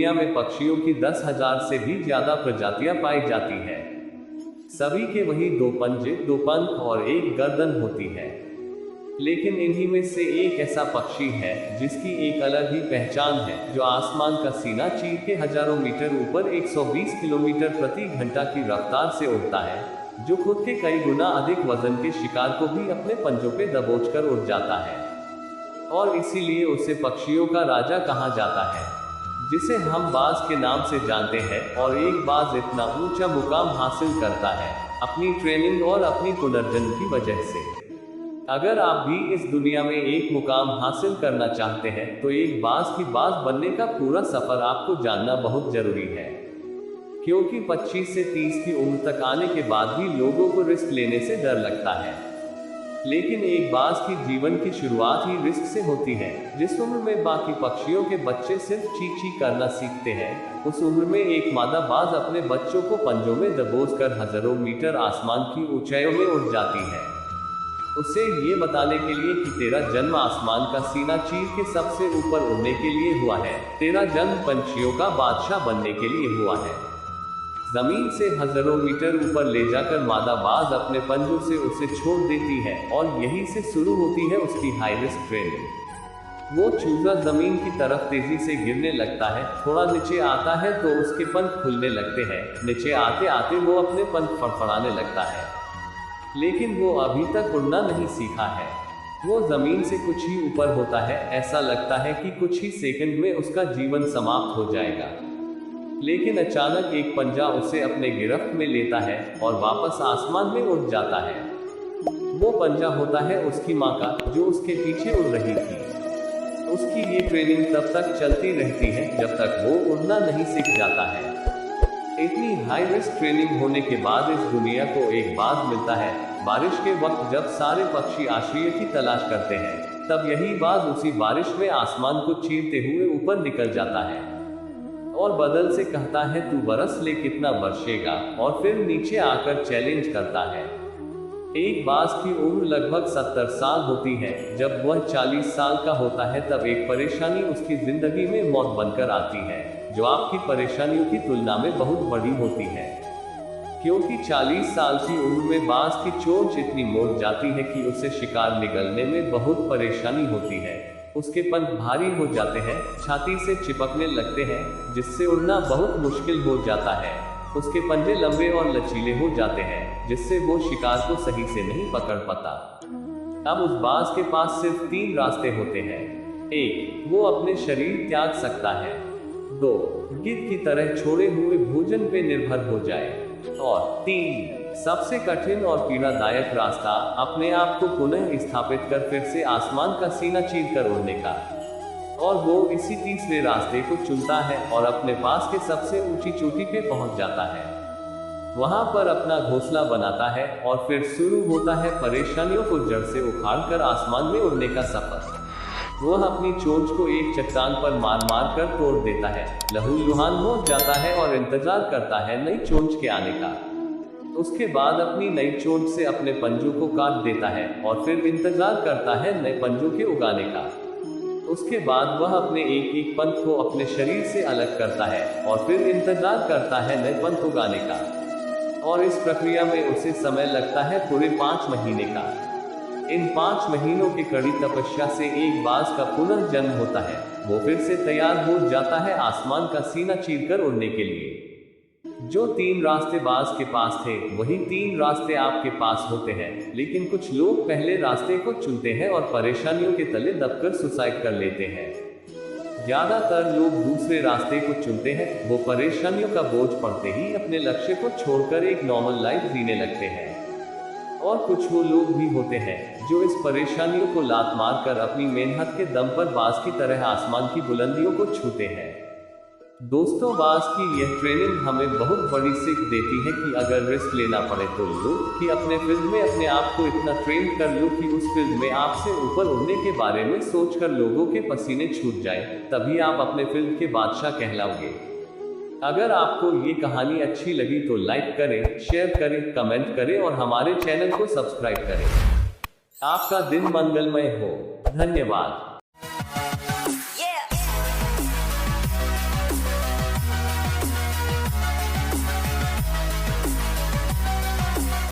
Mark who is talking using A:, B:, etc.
A: दुनिया में पक्षियों की 10,000 से भी ज्यादा प्रजातियां पाई जाती हैं। सभी के वही दो पंजे, दो पंख और एक गर्दन होती है। लेकिन इन्हीं में से एक ऐसा पक्षी है जिसकी एक अलग ही पहचान है, जो आसमान का सीना चीर के हजारों मीटर ऊपर 120 किलोमीटर प्रति घंटा की रफ्तार से उड़ता है, जो खुद के कई गुना अधिक वजन के शिकार को भी अपने पंजों पे दबोचकर उड़ जाता है। और इसीलिए उसे पक्षियों का राजा कहा जाता है, जिसे हम बाज के नाम से जानते हैं। और एक बाज इतना ऊंचा मुकाम हासिल करता है अपनी ट्रेनिंग और अपनी पुनर्जन्म की वजह से। अगर आप भी इस दुनिया में एक मुकाम हासिल करना चाहते हैं तो एक बाज की बाज बनने का पूरा सफर आपको जानना बहुत जरूरी है, क्योंकि 25 से 30 की उम्र तक आने के बाद भी लोगों को रिस्क लेने से डर लगता है। लेकिन एक बाज की जीवन की शुरुआत ही रिस्क से होती है। जिस उम्र में बाकी पक्षियों के बच्चे सिर्फ चीं चीं करना सीखते हैं, उस उम्र में एक मादा बाज अपने बच्चों को पंजों में दबोचकर हजारों मीटर आसमान की ऊंचाइयों में उड़ जाती है, उसे ये बताने के लिए कि तेरा जन्म आसमान का सीना चीर के सबसे ऊपर उड़ने के लिए हुआ है, तेरा जन्म पंछियों का बादशाह बनने के लिए हुआ है। जमीन से हजारों मीटर ऊपर ले जाकर मादा बाज अपने पंजों से उसे छोड़ देती है, और यहीं से शुरू होती है उसकी हाई रिस्क ट्रेनिंग। वो चूजा जमीन की तरफ तेजी से गिरने लगता है, थोड़ा नीचे आता है तो उसके पंख खुलने लगते हैं, नीचे आते आते वो अपने पंख फड़फड़ाने लगता है। लेकिन वो अभी तक उड़ना नहीं सीखा है। वो जमीन से कुछ ही ऊपर होता है, ऐसा लगता है कि कुछ ही सेकंड में उसका जीवन समाप्त हो जाएगा। लेकिन अचानक एक पंजा उसे अपने गिरफ्त में लेता है और वापस आसमान में उड़ जाता है। वो पंजा होता है उसकी माँ का, जो उसके पीछे उड़ रही थी। उसकी ये ट्रेनिंग तब तक चलती रहती है जब तक वो उड़ना नहीं सीख जाता है। इतनी हाई रिस्क ट्रेनिंग होने के बाद इस दुनिया को एक बाज मिलता है। बारिश के वक्त जब सारे पक्षी आश्रय की तलाश करते हैं, तब यही बाज उसी बारिश में आसमान को चीरते हुए ऊपर निकल जाता है और बदल से कहता है, तू बरस ले कितना बरसेगा, और फिर नीचे आकर चैलेंज करता है। एक बाज की उम्र लगभग 70 साल होती है। जब वह 40 साल का होता है तब एक परेशानी उसकी जिंदगी में मौत बनकर आती है, जो आपकी परेशानियों की तुलना में बहुत बड़ी होती है। क्योंकि 40 साल की उम्र में बाज की चोंच इतनी मोड़ जाती है कि उसे शिकार निगलने में बहुत परेशानी होती है। उसके पंख भारी हो जाते हैं, छाती से चिपकने लगते हैं, जिससे उड़ना बहुत मुश्किल हो जाता है। उसके पंजे लंबे और लचीले हो जाते हैं, जिससे वो शिकार को सही से नहीं पकड़ पाता। अब उस बाज के पास सिर्फ 3 रास्ते होते हैं। 1, वो अपने शरीर त्याग सकता है। 2, गिद्ध की तरह छोड़े हुए भोजन पे निर्भर हो जाए। और 3, सबसे कठिन और पीड़ादायक रास्ता, अपने आप को पुनः स्थापित कर फिर से आसमान का सीना चीर कर उड़ने का। और वो इसी तीसरे रास्ते को चुनता है और अपने पास के सबसे ऊंची चोटी पे पहुंच जाता है। वहां पर अपना घोंसला बनाता है और फिर शुरू होता है परेशानियों को जड़ से उखाड़कर आसमान में उड़ने का सफर। वह अपनी चोंच को एक चट्टान पर मार मार कर तोड़ देता है, लहूलुहान हो जाता है और इंतजार करता है नई चोंच के आने का। उसके बाद अपनी नई चोंच से अपने पंजों को काट देता है और फिर इंतजार करता है नए पंजों के उगाने का। उसके बाद वह अपने एक एक पंख को अपने शरीर से अलग करता है और फिर इंतजार करता है नए पंख उगाने का। और इस प्रक्रिया में उसे समय लगता है पूरे 5 महीने का। इन 5 महीनों की कड़ी तपस्या से एक बाज का पुनर्जन्म होता है। वो फिर से तैयार हो जाता है आसमान का सीना चीरकर उड़ने के लिए। जो 3 रास्ते बाज के पास थे, वही 3 रास्ते आपके पास होते हैं। लेकिन कुछ लोग पहले रास्ते को चुनते हैं और परेशानियों के तले दबकर सुसाइड कर लेते हैं। ज्यादातर लोग दूसरे रास्ते को चुनते हैं। वो परेशानियों का बोझ पड़ते ही अपने लक्ष्य को छोड़कर एक नॉर्मल लाइफ जीने लगते हैं। और कुछ वो लोग भी होते हैं जो इस परेशानियों को लात मारकर अपनी मेहनत के दम पर बाज की तरह आसमान की बुलंदियों को छूते हैं। दोस्तों, बाज की यह ट्रेनिंग हमें बहुत बड़ी सीख देती है कि अगर रिस्क लेना पड़े तो लो, कि अपने फील्ड में अपने आप को इतना ट्रेन कर लो कि उस फील्ड में आपसे ऊपर उड़ने के बारे में सोचकर लोगों के पसीने छूट जाए, तभी आप अपने फील्ड के बादशाह कहलाओगे। अगर आपको ये कहानी अच्छी लगी तो लाइक करें, शेयर करें, कमेंट करें और हमारे चैनल को सब्सक्राइब करें। आपका दिन मंगलमय हो। धन्यवाद।